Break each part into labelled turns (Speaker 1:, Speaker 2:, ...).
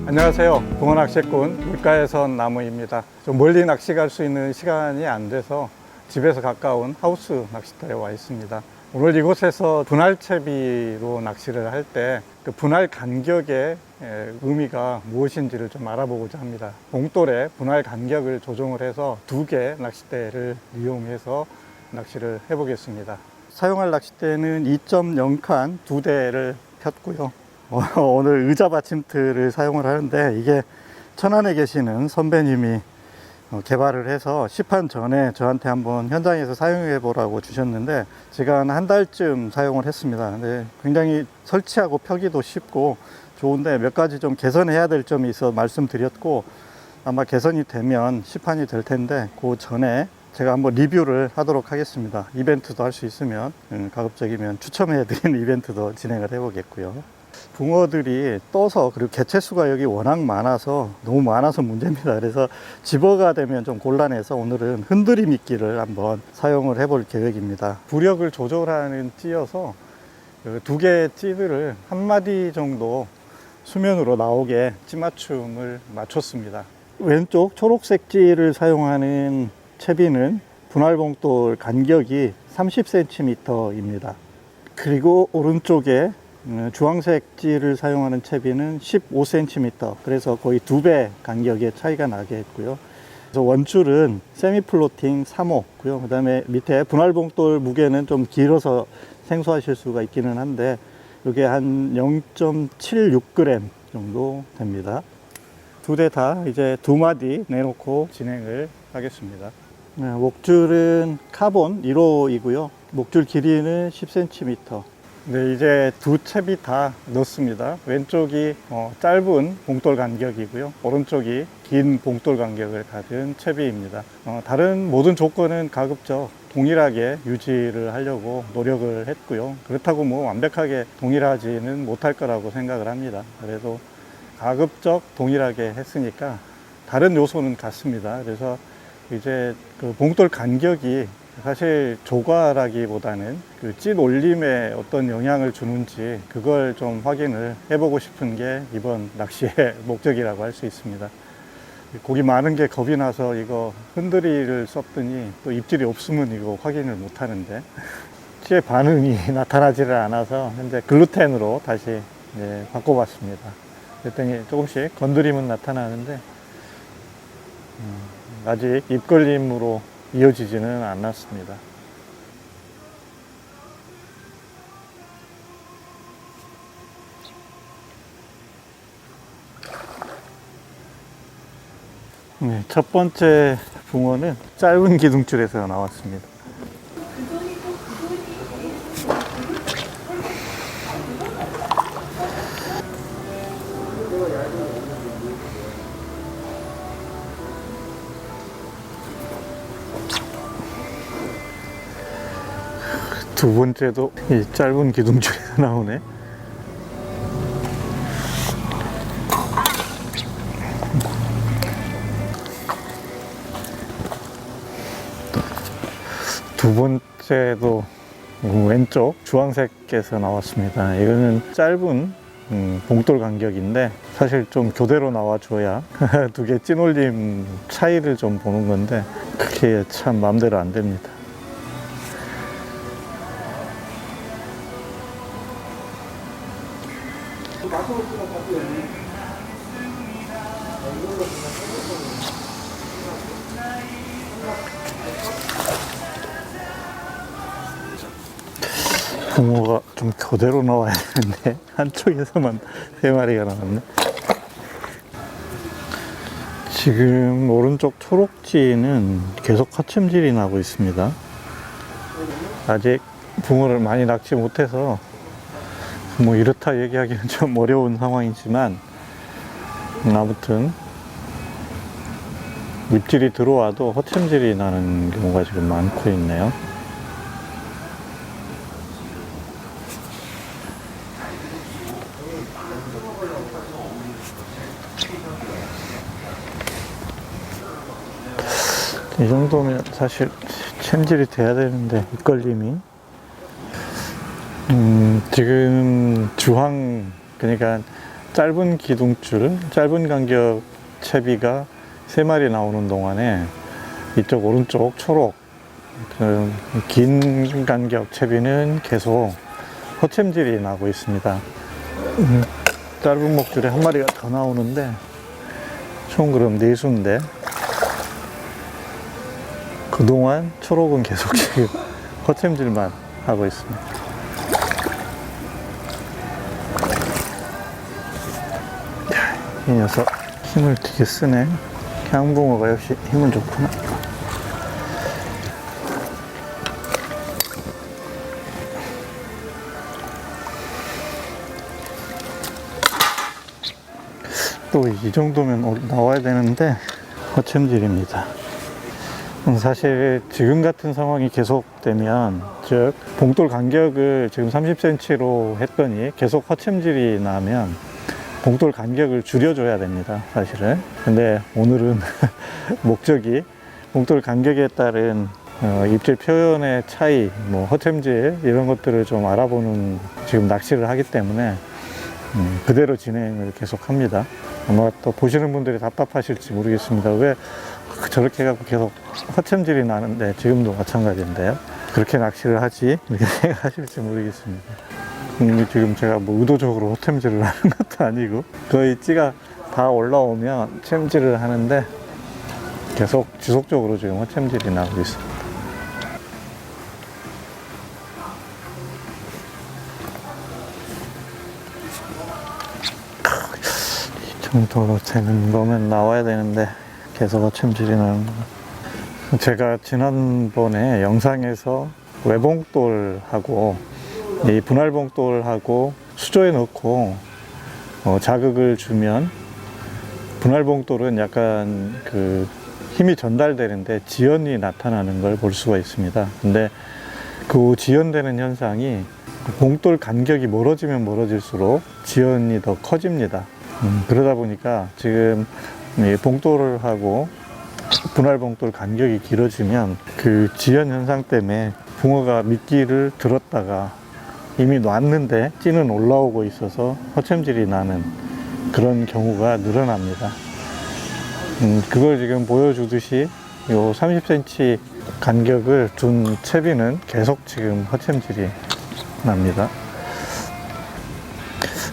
Speaker 1: 안녕하세요. 붕어낚시꾼 물가에선 나무입니다. 좀 멀리 낚시 갈 수 있는 시간이 안 돼서 집에서 가까운 하우스 낚시터에 와 있습니다. 오늘 이곳에서 분할채비로 낚시를 할 때 그 분할 간격의 의미가 무엇인지를 좀 알아보고자 합니다. 봉돌의 분할 간격을 조정을 해서 2개 낚싯대를 이용해서 낚시를 해보겠습니다. 사용할 낚싯대는 2.0칸 2대를 폈고요. 오늘 의자 받침틀을 사용을 하는데, 이게 천안에 계시는 선배님이 개발을 해서 시판 전에 저한테 한번 현장에서 사용해 보라고 주셨는데, 제가 한 달쯤 사용을 했습니다. 근데 굉장히 설치하고 펴기도 쉽고 좋은데 몇 가지 좀 개선해야 될 점이 있어 말씀드렸고, 아마 개선이 되면 시판이 될 텐데 그 전에 제가 한번 리뷰를 하도록 하겠습니다. 이벤트도 할 수 있으면, 가급적이면 추첨해 드리는 이벤트도 진행을 해 보겠고요. 붕어들이 떠서, 그리고 개체수가 여기 워낙 많아서, 너무 많아서 문제입니다. 그래서 집어가 되면 좀 곤란해서 오늘은 흔들이 미끼를 한번 사용을 해볼 계획입니다. 부력을 조절하는 찌여서 2개의 찌들을 한 마디 정도 수면으로 나오게 찌맞춤을 맞췄습니다. 왼쪽 초록색 찌를 사용하는 채비는 분할봉돌 간격이 30cm입니다. 그리고 오른쪽에 주황색 찌를 사용하는 채비는 15cm, 그래서 거의 2배 간격의 차이가 나게 했고요. 그래서 원줄은 세미 플로팅 3호고요. 그 다음에 밑에 분할봉돌 무게는 좀 길어서 생소하실 수가 있기는 한데, 이게 한 0.76g 정도 됩니다. 2대 다 이제 2마디 내놓고 진행을 하겠습니다. 목줄은 카본 1호이고요. 목줄 길이는 10cm. 네, 이제 2채비 다 넣습니다. 왼쪽이 짧은 봉돌 간격이고요. 오른쪽이 긴 봉돌 간격을 가진 채비입니다. 다른 모든 조건은 가급적 동일하게 유지를 하려고 노력을 했고요. 그렇다고 뭐 완벽하게 동일하지는 못할 거라고 생각을 합니다. 그래도 가급적 동일하게 했으니까 다른 요소는 같습니다. 그래서 이제 그 봉돌 간격이 사실 조과라기보다는 그 찌 올림에 어떤 영향을 주는지 그걸 좀 확인을 해보고 싶은 게 이번 낚시의 목적이라고 할 수 있습니다. 고기 많은 게 겁이 나서 이거 흔들이를 썼더니 또 입질이 없으면 이거 확인을 못 하는데, 찌의 반응이 나타나지를 않아서 현재 글루텐으로 다시 바꿔봤습니다. 그랬더니 조금씩 건드림은 나타나는데 아직 입걸림으로 이어지지는 않았습니다. 네, 첫 번째 붕어는 짧은 기둥줄에서 나왔습니다. 두 번째도 이 짧은 기둥줄에서 나오네. 두 번째도 왼쪽 주황색에서 나왔습니다. 이거는 짧은 봉돌 간격인데, 사실 좀 교대로 나와줘야 2개 찐올림 차이를 좀 보는 건데, 그게 참 마음대로 안 됩니다. 붕어가 좀 교대로 나와야 되는데 한쪽에서만 3마리가 나왔네. 지금 오른쪽 초록지는 계속 화침질이 나고 있습니다. 아직 붕어를 많이 낚지 못해서 뭐 이렇다 얘기하기는 좀 어려운 상황이지만, 아무튼 입질이 들어와도 허침질이 나는 경우가 지금 많고 있네요. 이 정도면 사실 챔질이 돼야 되는데 입걸림이 지금 주황, 그러니까 짧은 기둥줄, 짧은 간격 채비가 3마리 나오는 동안에 이쪽 오른쪽 초록 긴 간격 채비는 계속 허챔질이 나고 있습니다. 짧은 목줄에 1마리가 더 나오는데 총 그럼 4수인데 그동안 초록은 계속 지금 허챔질만 하고 있습니다. 이 녀석 힘을 되게 쓰네. 향붕어가 역시 힘은 좋구나. 또 이 정도면 나와야 되는데 허챔질입니다. 사실 지금 같은 상황이 계속되면, 즉 봉돌 간격을 지금 30cm로 했더니 계속 허챔질이 나면 봉돌 간격을 줄여줘야 됩니다, 사실은. 근데 오늘은 목적이 봉돌 간격에 따른 입질 표현의 차이, 뭐 허챔질 이런 것들을 좀 알아보는 지금 낚시를 하기 때문에 그대로 진행을 계속 합니다. 아마 또 보시는 분들이 답답하실지 모르겠습니다. 왜 저렇게 해갖고 계속 허챔질이 나는데, 지금도 마찬가지인데요. 그렇게 낚시를 하지? 이렇게 생각하실지 모르겠습니다. 지금 제가 뭐 의도적으로 허챔질을 하는 것도 아니고, 거의 찌가 다 올라오면 챔질을 하는데 계속 지속적으로 지금 허챔질이 나고 있습니다. 이 정도로 되는 거면 나와야 되는데 계속 허챔질이 나는 거. 제가 지난번에 영상에서 외봉돌하고 이 분할봉돌하고 수조에 넣고 자극을 주면, 분할봉돌은 약간 그 힘이 전달되는데 지연이 나타나는 걸 볼 수가 있습니다. 근데 그 지연되는 현상이 봉돌 간격이 멀어지면 멀어질수록 지연이 더 커집니다. 그러다 보니까 지금 이 봉돌을 하고 분할봉돌 간격이 길어지면 그 지연 현상 때문에 붕어가 미끼를 들었다가 이미 놨는데 찌는 올라오고 있어서 허챔질이 나는 그런 경우가 늘어납니다. 그걸 지금 보여주듯이 요 30cm 간격을 둔 채비는 계속 지금 허챔질이 납니다.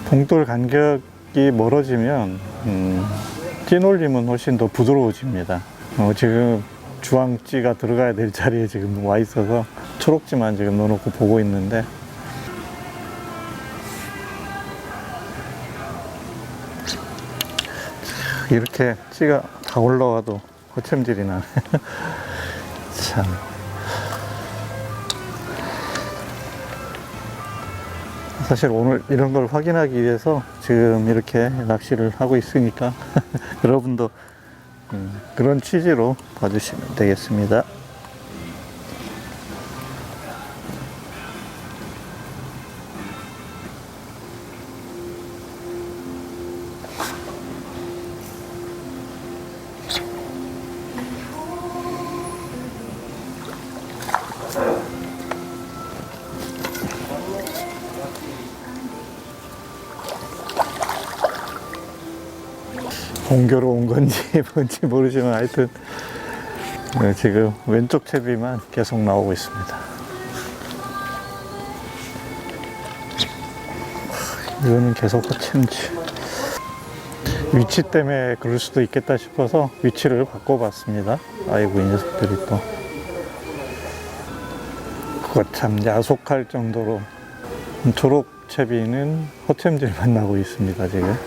Speaker 1: 봉돌 간격이 멀어지면 찌놀림은 훨씬 더 부드러워집니다. 지금 주황찌가 들어가야 될 자리에 지금 와 있어서 초록찌만 지금 넣어놓고 보고 있는데, 이렇게 찌가 다 올라와도 허챔질이 나네. 참. 사실 오늘 이런 걸 확인하기 위해서 지금 이렇게 낚시를 하고 있으니까 여러분도 그런 취지로 봐주시면 되겠습니다. 공교로 온 건지 뭔지 모르지만 하여튼 지금 왼쪽 채비만 계속 나오고 있습니다. 이거는 계속 허챔질. 위치 때문에 그럴 수도 있겠다 싶어서 위치를 바꿔봤습니다. 아이고, 이 녀석들이 또 그거 참 야속할 정도로 초록 채비는 허챔질만 나고 있습니다, 지금.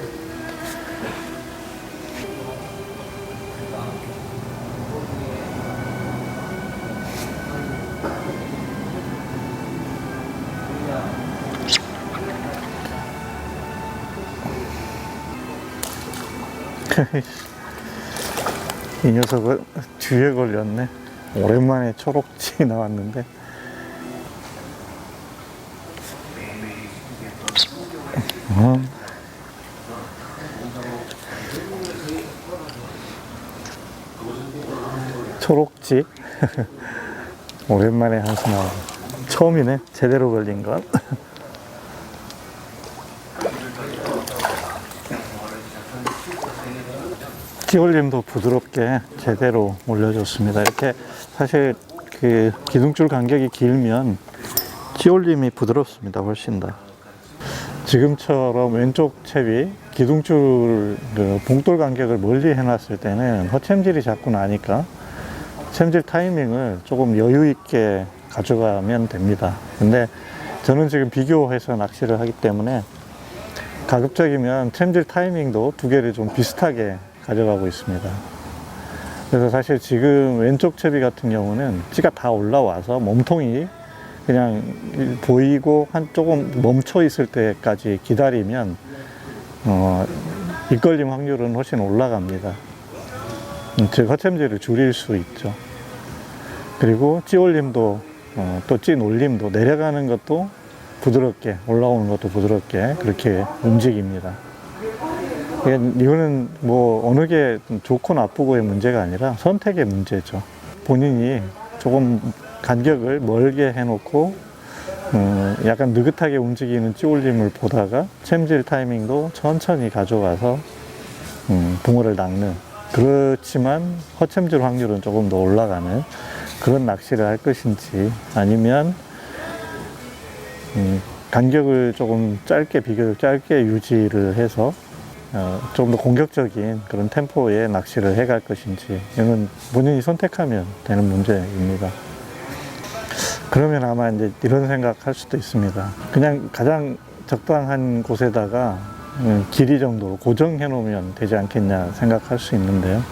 Speaker 1: 이 녀석은 뒤에 걸렸네. 오랜만에 초록지 나왔는데. 초록지. 오랜만에 한 수 나오네. 처음이네. 제대로 걸린 건. 찌올림도 부드럽게 제대로 올려줬습니다. 이렇게 사실 그 기둥줄 간격이 길면 찌올림이 부드럽습니다. 훨씬 더. 지금처럼 왼쪽 챕이 기둥줄 그 봉돌 간격을 멀리 해놨을 때는 허챔질이 자꾸 나니까 챔질 타이밍을 조금 여유 있게 가져가면 됩니다. 근데 저는 지금 비교해서 낚시를 하기 때문에 가급적이면 챔질 타이밍도 두 개를 좀 비슷하게 가져가고 있습니다. 그래서 사실 지금 왼쪽 채비 같은 경우는 찌가 다 올라와서 몸통이 그냥 보이고 한 조금 멈춰 있을 때까지 기다리면 입걸림 확률은 훨씬 올라갑니다. 즉 허챔질을 줄일 수 있죠. 그리고 찌올림도 또 찌 놀림도 내려가는 것도 부드럽게 올라오는 것도 부드럽게 그렇게 움직입니다. 이거는 뭐 어느 게 좋고 나쁘고의 문제가 아니라 선택의 문제죠. 본인이 조금 간격을 멀게 해놓고 약간 느긋하게 움직이는 찌올림을 보다가 챔질 타이밍도 천천히 가져가서 붕어를 낚는, 그렇지만 허챔질 확률은 조금 더 올라가는 그런 낚시를 할 것인지, 아니면 간격을 조금 짧게, 비교적 짧게 유지를 해서 좀 더 공격적인 그런 템포의 낚시를 해갈 것인지, 이건 본인이 선택하면 되는 문제입니다. 그러면 아마 이제 이런 생각할 수도 있습니다. 그냥 가장 적당한 곳에다가 길이 정도로 고정해 놓으면 되지 않겠냐 생각할 수 있는데요.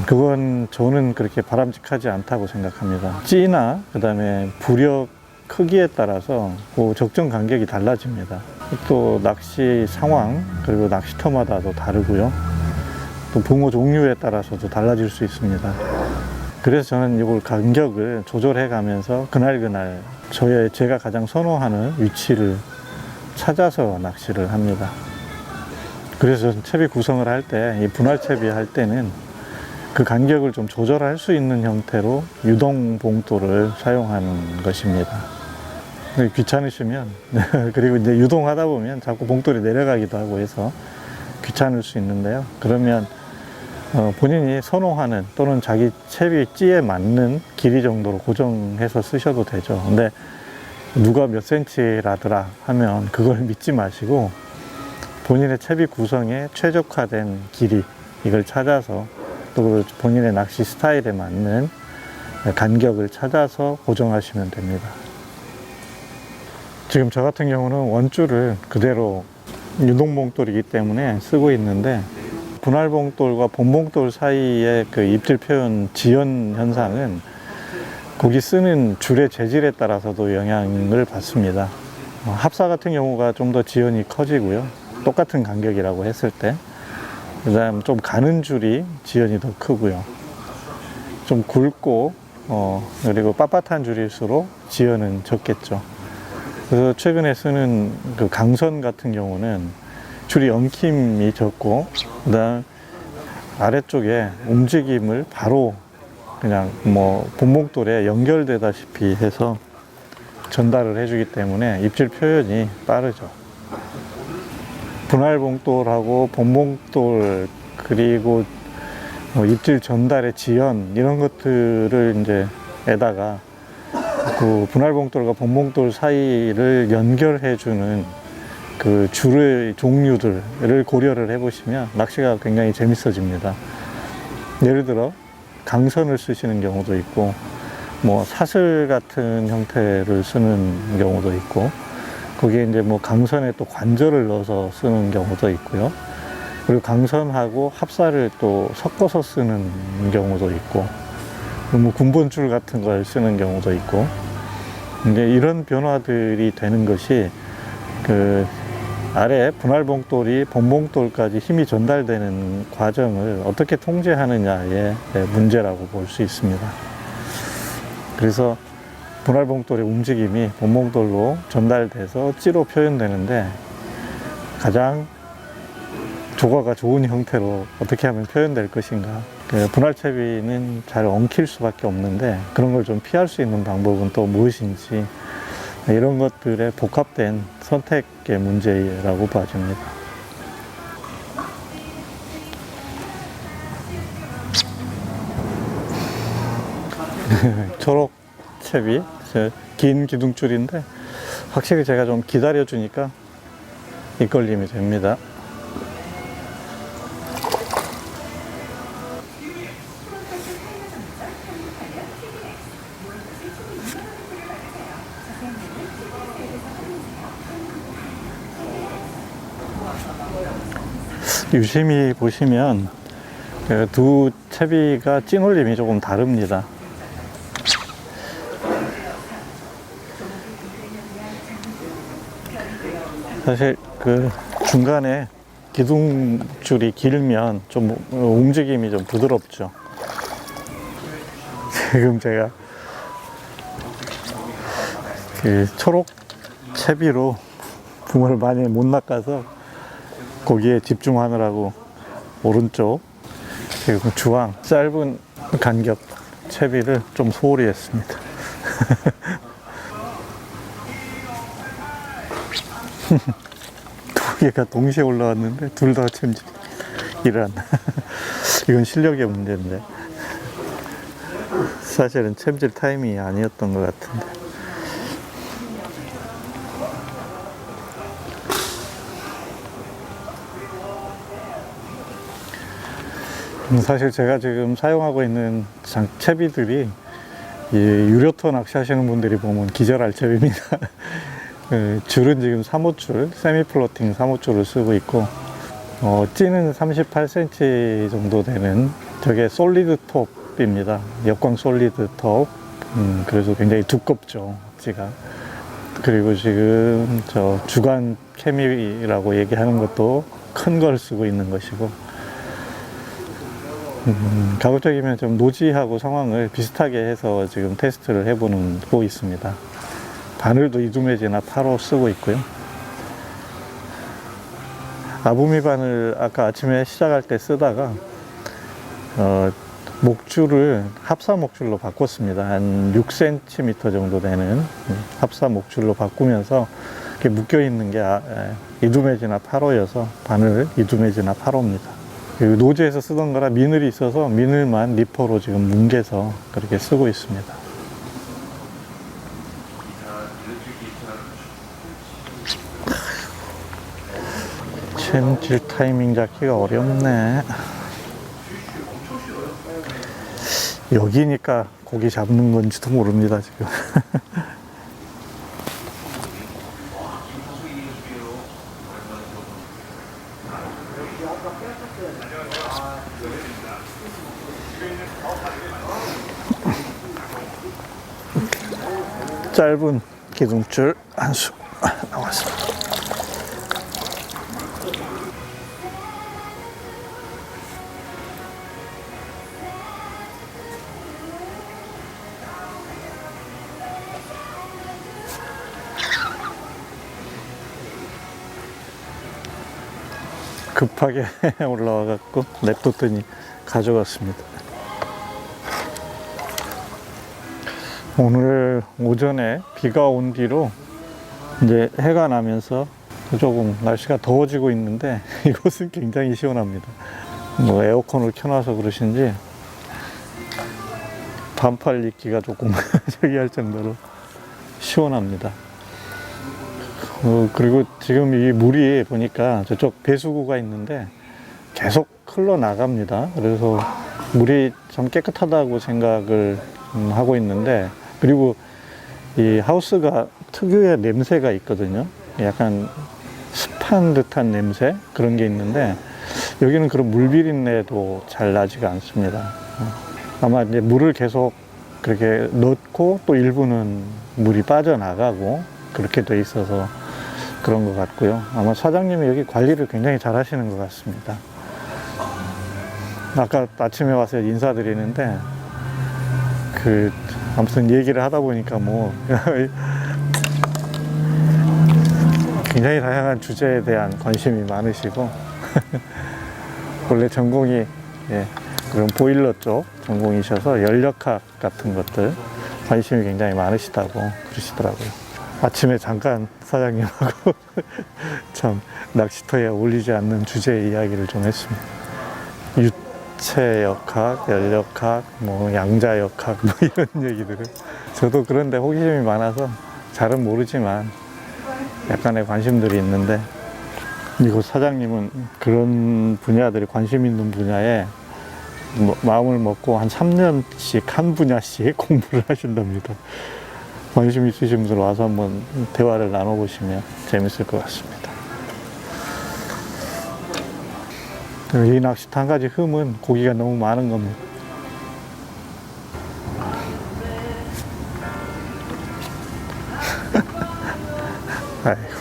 Speaker 1: 그건 저는 그렇게 바람직하지 않다고 생각합니다. 찌나 그 다음에 부력 크기에 따라서 그 적정 간격이 달라집니다. 또 낚시 상황 그리고 낚시터마다도 다르고요. 또 붕어 종류에 따라서도 달라질 수 있습니다. 그래서 저는 이걸 간격을 조절해 가면서 그날그날 제가 가장 선호하는 위치를 찾아서 낚시를 합니다. 그래서 채비 구성을 할 때, 이 분할 채비 할 때는 그 간격을 좀 조절할 수 있는 형태로 유동 봉돌을 사용하는 것입니다. 귀찮으시면 그리고 이제 유동하다 보면 자꾸 봉돌이 내려가기도 하고 해서 귀찮을 수 있는데요. 그러면 본인이 선호하는 또는 자기 채비 찌에 맞는 길이 정도로 고정해서 쓰셔도 되죠. 근데 누가 몇 cm라더라 하면 그걸 믿지 마시고 본인의 채비 구성에 최적화된 길이, 이걸 찾아서 또 본인의 낚시 스타일에 맞는 간격을 찾아서 고정하시면 됩니다. 지금 저 같은 경우는 원줄을 그대로 유동봉돌이기 때문에 쓰고 있는데, 분할봉돌과 본봉돌 사이의 그 입질 표현 지연 현상은 고기 쓰는 줄의 재질에 따라서도 영향을 받습니다. 합사 같은 경우가 좀 더 지연이 커지고요. 똑같은 간격이라고 했을 때. 그 다음 좀 가는 줄이 지연이 더 크고요. 좀 굵고 그리고 빳빳한 줄일수록 지연은 적겠죠. 그래서 최근에 쓰는 그 강선 같은 경우는 줄이 엉킴이 적고, 그 다음 아래쪽에 움직임을 바로 그냥 뭐 본봉돌에 연결되다시피 해서 전달을 해주기 때문에 입질 표현이 빠르죠. 분할봉돌하고 본봉돌 그리고 입질 전달의 지연, 이런 것들을 이제 에다가 그 분할봉돌과 본봉돌 사이를 연결해주는 그 줄의 종류들을 고려를 해보시면 낚시가 굉장히 재밌어집니다. 예를 들어 강선을 쓰시는 경우도 있고, 뭐 사슬 같은 형태를 쓰는 경우도 있고, 거기에 이제 뭐 강선에 또 관절을 넣어서 쓰는 경우도 있고요. 그리고 강선하고 합사를 또 섞어서 쓰는 경우도 있고, 뭐 군번줄 같은 걸 쓰는 경우도 있고, 이제 이런 변화들이 되는 것이 그 아래 분할봉돌이 본봉돌까지 힘이 전달되는 과정을 어떻게 통제하느냐의 문제라고 볼 수 있습니다. 그래서 분할봉돌의 움직임이 본봉돌로 전달돼서 찌로 표현되는데, 가장 조과가 좋은 형태로 어떻게 하면 표현될 것인가. 분할채비는 잘 엉킬 수밖에 없는데, 그런 걸 좀 피할 수 있는 방법은 또 무엇인지, 이런 것들의 복합된 선택의 문제라고 봐집니다. 초록 채비, 긴 기둥줄인데 확실히 제가 좀 기다려 주니까 이끌림이 됩니다. 유심히 보시면 두 채비가 찐올림이 조금 다릅니다. 사실 그 중간에 기둥줄이 길면 좀 움직임이 좀 부드럽죠. 지금 제가 그 초록 채비로 붕어를 많이 못 낚아서 거기에 집중하느라고 오른쪽, 그리고 주황 짧은 간격 채비를 좀 소홀히 했습니다. 두 개가 동시에 올라왔는데 둘 다 챔질. 이런. 이건 실력의 문제인데 사실은 챔질 타이밍이 아니었던 것 같은데. 사실 제가 지금 사용하고 있는 채비들이 이 유료터 낚시하시는 분들이 보면 기절할 채비입니다. 줄은 지금 3호줄, 세미 플로팅 3호줄을 쓰고 있고, 찌는 38cm 정도 되는 저게 솔리드 톱입니다. 역광 솔리드 톱. 그래서 굉장히 두껍죠, 찌가. 그리고 지금 저 주간 케미라고 얘기하는 것도 큰 걸 쓰고 있는 것이고, 가급적이면 좀 노지하고 상황을 비슷하게 해서 지금 테스트를 해보고 있습니다. 바늘도 이두매지나 8호 쓰고 있고요. 아부미 바늘 아까 아침에 시작할 때 쓰다가 목줄을 합사 목줄로 바꿨습니다. 한 6cm 정도 되는 합사 목줄로 바꾸면서 이렇게 묶여 있는 게 이두매지나 8호여서 바늘 이두매지나 8호입니다. 노지에서 쓰던 거라 미늘이 있어서 미늘만 리퍼로 지금 뭉개서 그렇게 쓰고 있습니다. 챔질 타이밍 잡기가 어렵네. 여기니까 고기 잡는 건지도 모릅니다, 지금. 짧은 기둥줄 한 수 나왔습니다. 급하게 올라와 갖고 냅뒀더니 가져갔습니다. 오늘 오전에 비가 온 뒤로 이제 해가 나면서 조금 날씨가 더워지고 있는데 이곳은 굉장히 시원합니다. 뭐 에어컨을 켜놔서 그러신지 반팔 입기가 조금 저기 할 정도로 시원합니다. 그리고 지금 이 물이 보니까 저쪽 배수구가 있는데 계속 흘러나갑니다. 그래서 물이 참 깨끗하다고 생각을 하고 있는데, 그리고 이 하우스가 특유의 냄새가 있거든요. 약간 습한 듯한 냄새, 그런 게 있는데 여기는 그런 물비린내도 잘 나지가 않습니다. 아마 이제 물을 계속 그렇게 넣고 또 일부는 물이 빠져나가고 그렇게 돼 있어서 그런 것 같고요. 아마 사장님이 여기 관리를 굉장히 잘 하시는 것 같습니다. 아까 아침에 와서 인사드리는데 아무튼 얘기를 하다 보니까 뭐 굉장히 다양한 주제에 대한 관심이 많으시고 원래 전공이 그런 보일러 쪽 전공이셔서 연력학 같은 것들 관심이 굉장히 많으시다고 그러시더라고요. 아침에 잠깐 사장님하고 참 낚시터에 어울리지 않는 주제의 이야기를 좀 했습니다. 유체역학, 연력학, 뭐 양자역학 뭐 이런 얘기들을 저도 그런데 호기심이 많아서 잘은 모르지만 약간의 관심들이 있는데 이곳 사장님은 그런 분야들이 관심 있는 분야에 마음을 먹고 한 3년씩 한 분야씩 공부를 하신답니다. 관심 있으신 분들 와서 한번 대화를 나눠보시면 재밌을 것 같습니다. 이 낚시터 한 가지 흠은 고기가 너무 많은 겁니다. 아이고.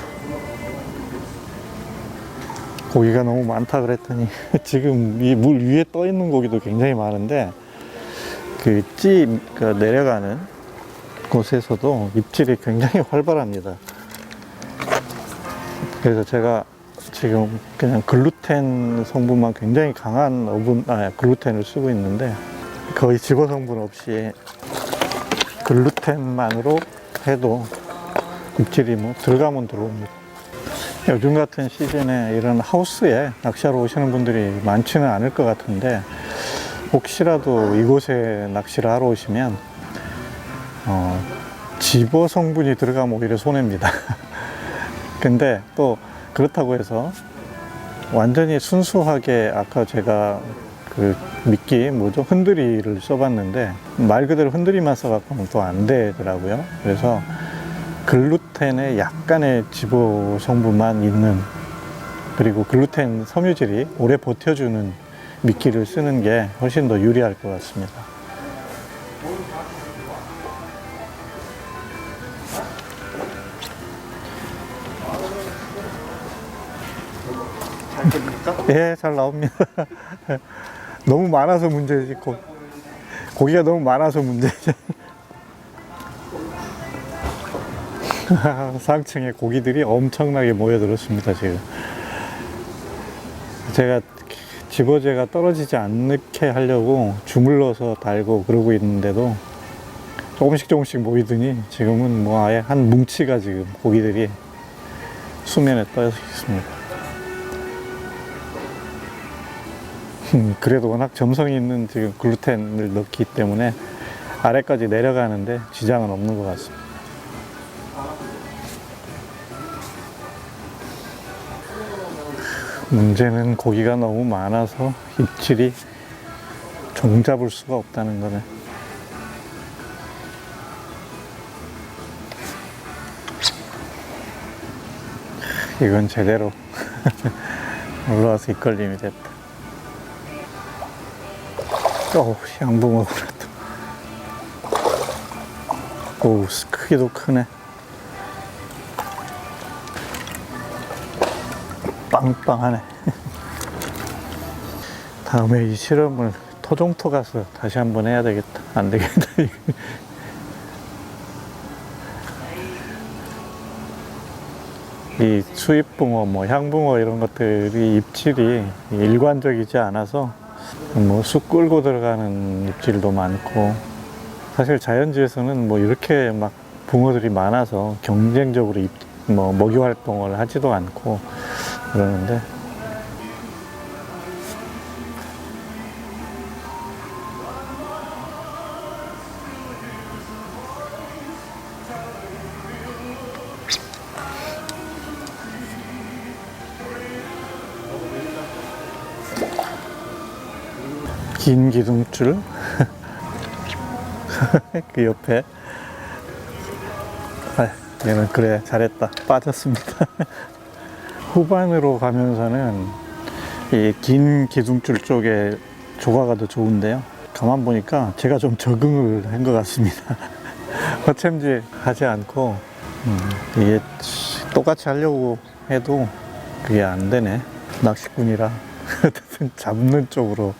Speaker 1: 고기가 너무 많다 그랬더니 지금 이 물 위에 떠 있는 고기도 굉장히 많은데 내려가는 곳에서도 입질이 굉장히 활발합니다. 그래서 제가 지금 그냥 글루텐 성분만 굉장히 강한 글루텐을 쓰고 있는데 거의 집어 성분 없이 글루텐만으로 해도 입질이 뭐 들어가면 들어옵니다. 요즘 같은 시즌에 이런 하우스에 낚시하러 오시는 분들이 많지는 않을 것 같은데 혹시라도 이곳에 낚시를 하러 오시면 집어 성분이 들어가면 오히려 손해입니다. 근데 또 그렇다고 해서 완전히 순수하게 아까 제가 미끼 흔들이를 써봤는데 말 그대로 흔들이만 써갖고는 또 안 되더라고요. 그래서 글루텐에 약간의 집어 성분만 있는 그리고 글루텐 섬유질이 오래 버텨주는 미끼를 쓰는 게 훨씬 더 유리할 것 같습니다.
Speaker 2: 잘 들립니까?
Speaker 1: 예, 잘 나옵니다. 너무 많아서 문제지. 고기가 너무 많아서 문제지. 상층에 고기들이 엄청나게 모여들었습니다, 지금. 제가 집어제가 떨어지지 않게 하려고 주물러서 달고 그러고 있는데도 조금씩 모이더니 지금은 뭐 아예 한 뭉치가 지금 고기들이 수면에 떠 있습니다. 그래도 워낙 점성이 있는 지금 글루텐을 넣기 때문에 아래까지 내려가는데 지장은 없는 것 같습니다. 문제는 고기가 너무 많아서 입질이 종잡을 수가 없다는 거네. 이건 제대로 올라와서 입걸림이 됐다. 양붕어구나 또. 오, 크기도 크네. 빵빵하네. 다음에 이 실험을 토종토 가서 다시 한번 해야 되겠다. 안 되겠다. 이 수입붕어, 향붕어 이런 것들이 입질이 일관적이지 않아서 뭐 쑥 끌고 들어가는 입질도 많고, 사실 자연지에서는 뭐 이렇게 막 붕어들이 많아서 경쟁적으로 먹이 활동을 하지도 않고 그러는데, 긴 기둥줄 그 옆에 얘는 그래 잘했다 빠졌습니다. 후반으로 가면서는 이 긴 기둥줄 쪽에 조과가 더 좋은데요, 가만 보니까 제가 좀 적응을 한 것 같습니다. 허챔질 하지 않고 이게 똑같이 하려고 해도 그게 안 되네. 낚시꾼이라 잡는 쪽으로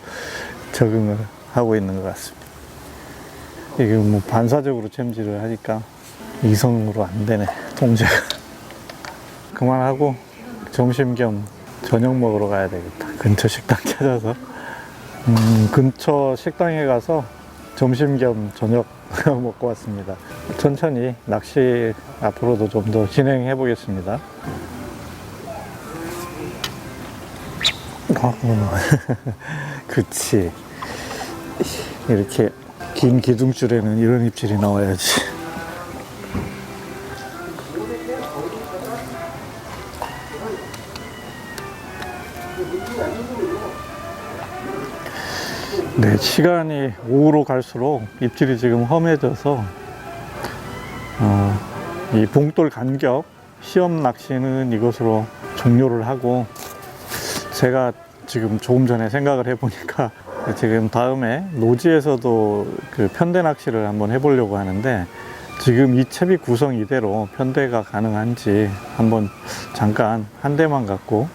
Speaker 1: 적응을 하고 있는 것 같습니다. 이게 뭐 반사적으로 챔질을 하니까 이성으로 안 되네, 통제가. 그만하고 점심 겸 저녁 먹으러 가야 되겠다. 근처 식당 찾아서. 근처 식당에 가서 점심 겸 저녁 먹고 왔습니다. 천천히 낚시 앞으로도 좀 더 진행해 보겠습니다. 그치. 이렇게 긴 기둥줄에는 이런 입질이 나와야지. 네, 시간이 오후로 갈수록 입질이 지금 험해져서 이 봉돌 간격 시험 낚시는 이것으로 종료를 하고, 제가 지금 조금 전에 생각을 해보니까 지금 다음에 노지에서도 그 편대 낚시를 한번 해보려고 하는데, 지금 이 채비 구성 이대로 편대가 가능한지 한번 잠깐 한 대만 갖고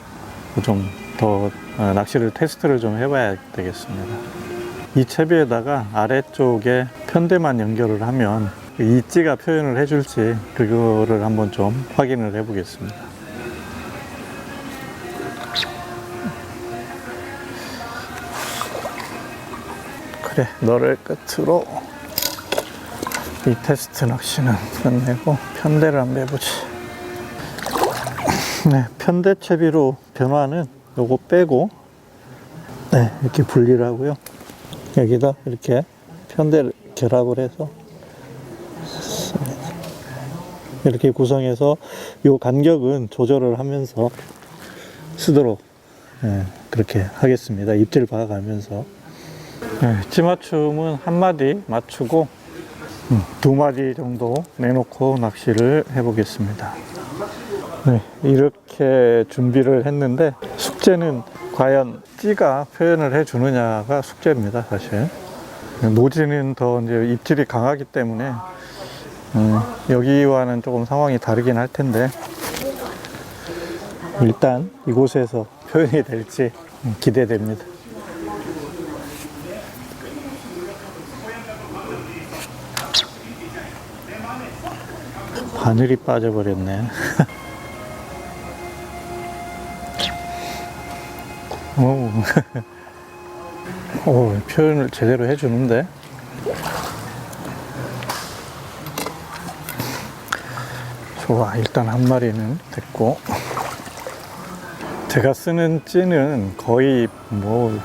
Speaker 1: 좀 더 낚시를 테스트를 좀 해봐야 되겠습니다. 이 채비에다가 아래쪽에 편대만 연결을 하면 이 찌가 표현을 해줄지 그거를 한번 좀 확인을 해 보겠습니다. 그래, 너를 끝으로 이 테스트 낚시는 끝내고 편대를 한번 해보지. 네, 편대 채비로 변화는 요거 빼고, 네, 이렇게 분리를 하고요. 여기다 이렇게 편대를 결합을 해서 이렇게 구성해서 이 간격은 조절을 하면서 쓰도록, 네, 그렇게 하겠습니다. 입질 봐가면서. 네, 찌맞춤은 한 마디 맞추고 두 마디 정도 내놓고 낚시를 해보겠습니다. 네, 이렇게 준비를 했는데, 숙제는 과연 찌가 표현을 해 주느냐가 숙제입니다, 사실. 노지는 더 이제 입질이 강하기 때문에 여기와는 조금 상황이 다르긴 할 텐데, 일단 이곳에서 표현이 될지 기대됩니다. 바늘이 빠져버렸네. 오, 표현을 제대로 해주는데. 좋아, 일단 한 마리는 됐고, 제가 쓰는 찌는 거의 뭐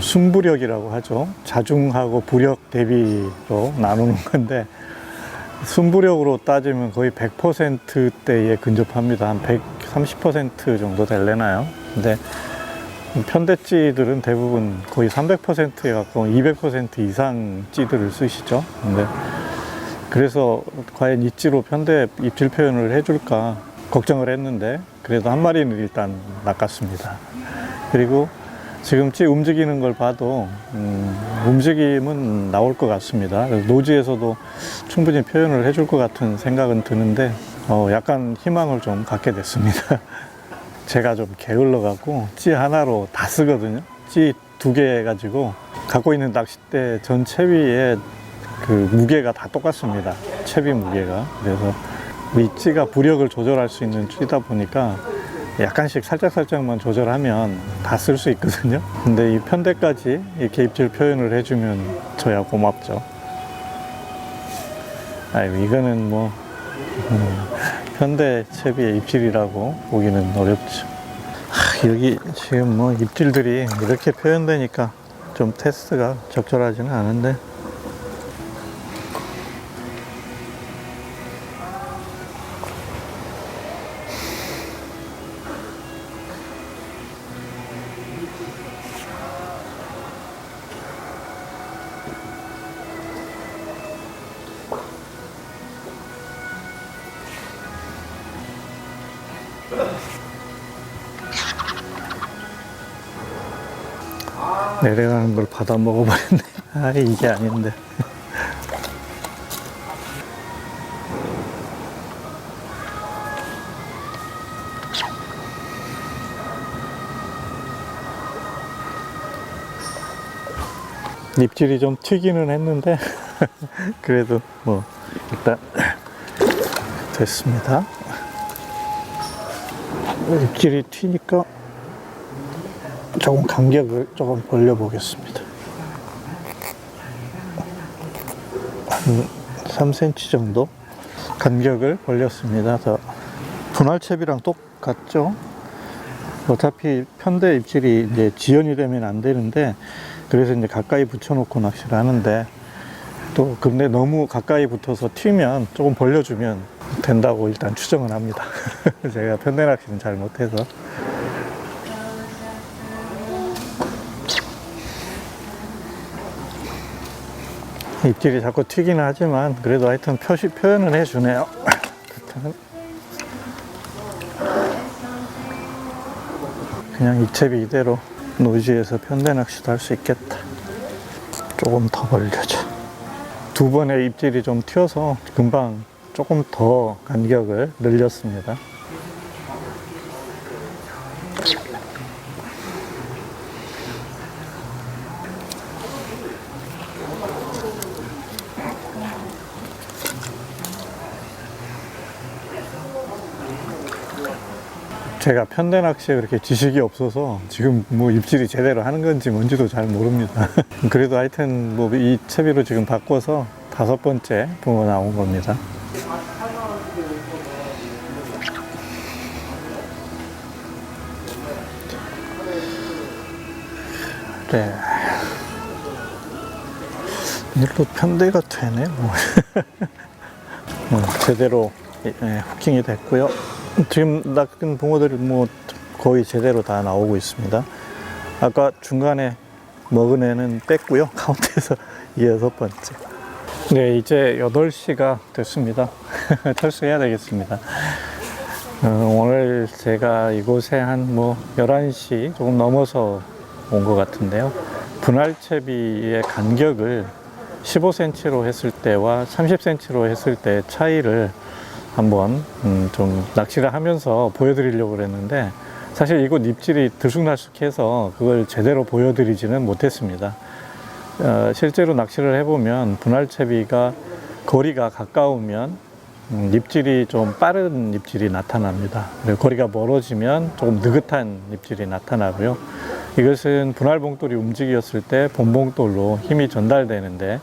Speaker 1: 순부력이라고 하죠. 자중하고 부력 대비로 나누는 건데, 순부력으로 따지면 거의 100%대에 근접합니다. 한 130% 정도 될래나요? 근데 편대찌들은 대부분 거의 300%에 가까운 200% 이상 찌들을 쓰시죠. 근데 그래서 과연 이 찌로 편대 입질 표현을 해줄까 걱정을 했는데, 그래도 한 마리는 일단 낚았습니다. 그리고 지금 찌 움직이는 걸 봐도 움직임은 나올 것 같습니다. 노지에서도 충분히 표현을 해줄 것 같은 생각은 드는데, 약간 희망을 좀 갖게 됐습니다. 제가 좀 게을러갖고 찌 하나로 다 쓰거든요. 찌 2개 가지고 갖고 있는 낚싯대 전 채비에 그 무게가 다 똑같습니다. 채비 무게가. 그래서 이 찌가 부력을 조절할 수 있는 찌다 보니까 약간씩 살짝살짝만 조절하면 다 쓸 수 있거든요. 근데 이 편대까지 이렇게 입질 표현을 해주면 저야 고맙죠. 아유, 이거는 뭐 편대 채비의 입질이라고 보기는 어렵죠. 여기 지금 뭐 입질들이 이렇게 표현되니까 좀 테스트가 적절하지는 않은데, 내려가는 걸 받아 먹어버렸네. 아, 이게 아닌데. 입질이 좀 튀기는 했는데 그래도 뭐 일단 됐습니다. 입질이 튀니까 조금 간격을 조금 벌려 보겠습니다. 한 3cm 정도 간격을 벌렸습니다. 분할채비랑 똑같죠? 어차피 편대 입질이 이제 지연이 되면 안 되는데, 그래서 이제 가까이 붙여놓고 낚시를 하는데, 또 근데 너무 가까이 붙어서 튀면 조금 벌려주면 된다고 일단 추정을 합니다. 제가 편대 낚시는 잘 못해서. 입질이 자꾸 튀기는 하지만 그래도 하여튼 표현은 해주네요. 그냥 이 채비 이대로 노지에서 편대 낚시도 할 수 있겠다. 조금 더 벌려줘. 두 번의 입질이 좀 튀어서 금방 조금 더 간격을 늘렸습니다. 제가 편대 낚시에 그렇게 지식이 없어서 지금 뭐 입질이 제대로 하는 건지 뭔지도 잘 모릅니다. 그래도 하여튼 뭐 이 채비로 지금 바꿔서 5번째 붕어 나온 겁니다. 네. 일로 편대가 되네. 제대로 후킹이 됐고요. 지금 낚은 붕어들이 뭐 거의 제대로 다 나오고 있습니다. 아까 중간에 먹은 애는 뺐고요. 가운데서 6번째. 네, 이제 8시가 됐습니다. 철수해야 되겠습니다. 오늘 제가 이곳에 한 뭐 11시 조금 넘어서 온 것 같은데요. 분할채비의 간격을 15cm로 했을 때와 30cm로 했을 때 차이를 한번 좀 낚시를 하면서 보여드리려고 그랬는데, 사실 이곳 입질이 들쑥날쑥해서 그걸 제대로 보여드리지는 못했습니다. 실제로 낚시를 해보면 분할채비가 거리가 가까우면 입질이 좀 빠른 입질이 나타납니다. 그리고 거리가 멀어지면 조금 느긋한 입질이 나타나고요. 이것은 분할봉돌이 움직였을 때 본봉돌로 힘이 전달되는데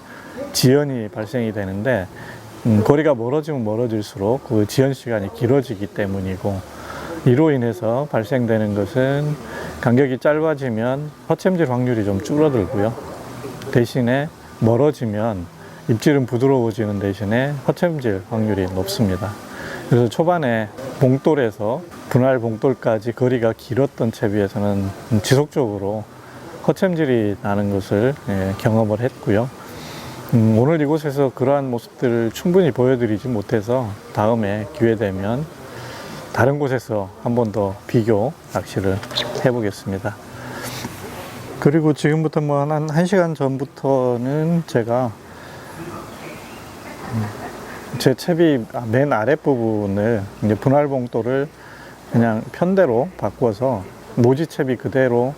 Speaker 1: 지연이 발생이 되는데, 거리가 멀어지면 멀어질수록 그 지연 시간이 길어지기 때문이고, 이로 인해서 발생되는 것은 간격이 짧아지면 허챔질 확률이 좀 줄어들고요. 대신에 멀어지면 입질은 부드러워지는 대신에 허챔질 확률이 높습니다. 그래서 초반에 봉돌에서 분할 봉돌까지 거리가 길었던 채비에서는 지속적으로 허챔질이 나는 것을 경험을 했고요. 오늘 이곳에서 그러한 모습들을 충분히 보여드리지 못해서 다음에 기회 되면 다른 곳에서 한 번 더 비교 낚시를 해보겠습니다. 그리고 지금부터 뭐 한 1시간 전부터는 제가 제 채비 맨 아랫부분을 이제 분할봉돌을 그냥 편대로 바꿔서 노지 채비 그대로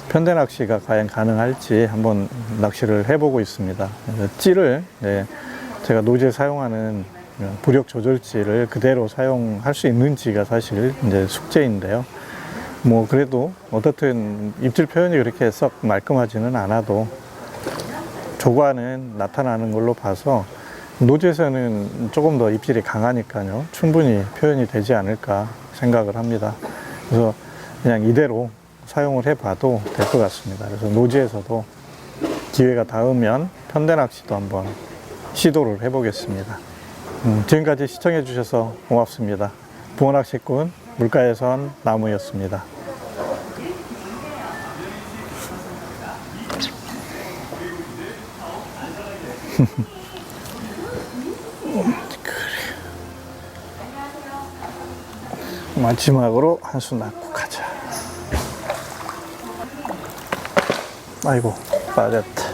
Speaker 1: 편대 낚시가 과연 가능할지 한번 낚시를 해보고 있습니다. 찌를 제가 노지에 사용하는 부력 조절지를 그대로 사용할 수 있는지가 사실 이제 숙제인데요. 뭐 그래도 어떻든 입질 표현이 그렇게 썩 말끔하지는 않아도 조과는 나타나는 걸로 봐서 노지에서는 조금 더 입질이 강하니까요, 충분히 표현이 되지 않을까 생각을 합니다. 그래서 그냥 이대로 사용을 해봐도 될 것 같습니다. 그래서 노지에서도 기회가 닿으면 편대 낚시도 한번 시도를 해보겠습니다. 지금까지 시청해 주셔서 고맙습니다. 붕어낚시꾼 물가에선 나무였습니다. 마지막으로 한 수 낚고 가자. 아이고, 빠졌다.